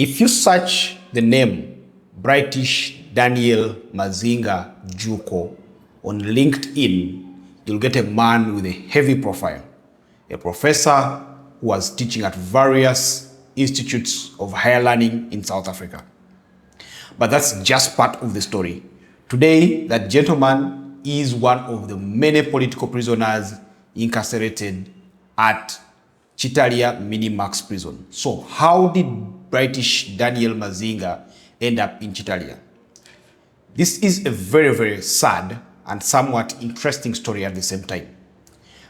If you search the name Brightish Daniel Mazinga Juuko on LinkedIn, you'll get a man with a heavy profile, a professor who was teaching at various institutes of higher learning in South Africa. But that's just part of the story. Today, that gentleman is one of the many political prisoners incarcerated at Kitalya Mini-Max prison. So how did Brightish Daniel Mazinga end up in Kitalya? This is a very, very sad and somewhat interesting story at the same time.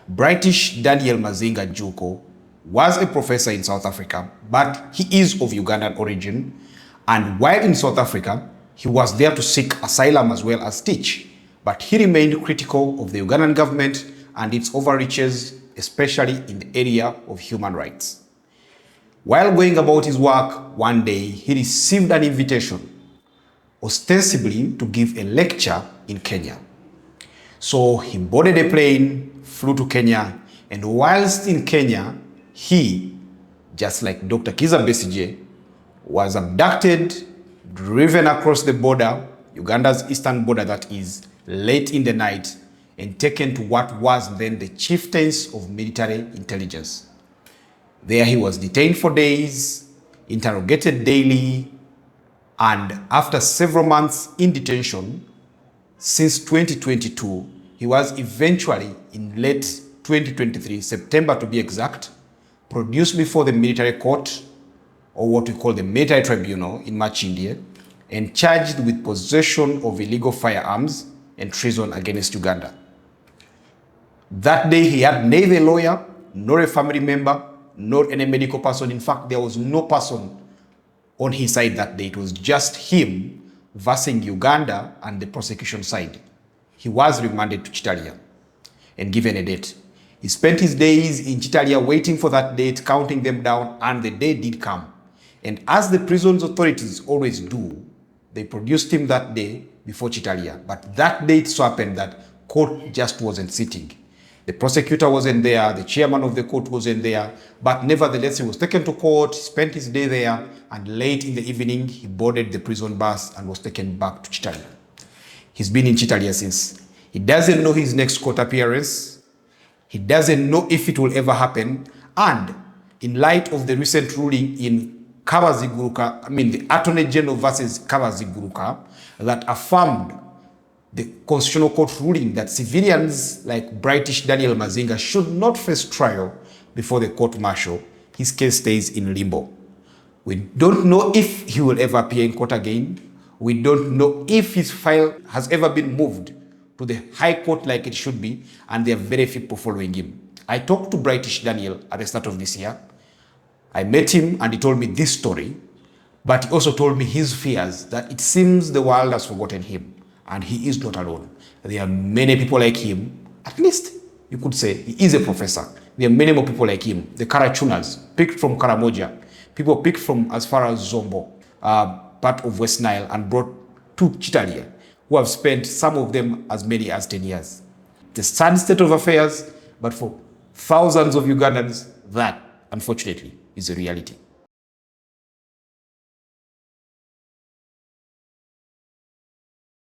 Brightish Daniel Mazinga Juuko was a professor in South Africa, but he is of Ugandan origin. And while in South Africa, he was there to seek asylum as well as teach. But he remained critical of the Ugandan government and its overreaches, especially in the area of human rights. While going about his work, one day he received an invitation, ostensibly to give a lecture in Kenya. So he boarded a plane, flew to Kenya, and whilst in Kenya, he, just like Dr. Kizza Besigye, was abducted, driven across the border, Uganda's eastern border that is, late in the night, and taken to what was then the chieftains of military intelligence. There he was detained for days, interrogated daily, and after several months in detention, since 2022, he was eventually in late 2023, September to be exact, produced before the military court, or what we call the military tribunal in Makindye, and charged with possession of illegal firearms and treason against Uganda. That day he had neither a lawyer, nor a family member, nor any medical person. In fact, there was no person on his side that day. It was just him versing Uganda and the prosecution side. He was remanded to Kitalya and given a date. He spent his days in Kitalya waiting for that date, counting them down, and the day did come. And as the prison's authorities always do, they produced him that day before Kitalya. But that day it so happened that court just wasn't sitting. The prosecutor wasn't there, the chairman of the court wasn't there, but nevertheless he was taken to court, spent his day there, and late in the evening he boarded the prison bus and was taken back to Kitalya. He's been in Kitalya since. He doesn't know his next court appearance. He doesn't know if it will ever happen. And in light of the recent ruling in the Attorney General versus Kabaziguruka, that affirmed the Constitutional Court ruling that civilians like Brightish Daniel Mazinga should not face trial before the court-martial, his case stays in limbo. We don't know if he will ever appear in court again. We don't know if his file has ever been moved to the High Court like it should be, and there are very few people following him. I talked to Brightish Daniel at the start of this year. I met him and he told me this story, but he also told me his fears that it seems the world has forgotten him, and he is not alone. There are many people like him. At least you could say he is a professor. There are many more people like him. The Karachunas, picked from Karamoja, people picked from as far as Zombo, part of West Nile, and brought to Kitalya, who have spent, some of them, as many as 10 years. The sad state of affairs, but for thousands of Ugandans, that, unfortunately, is a reality.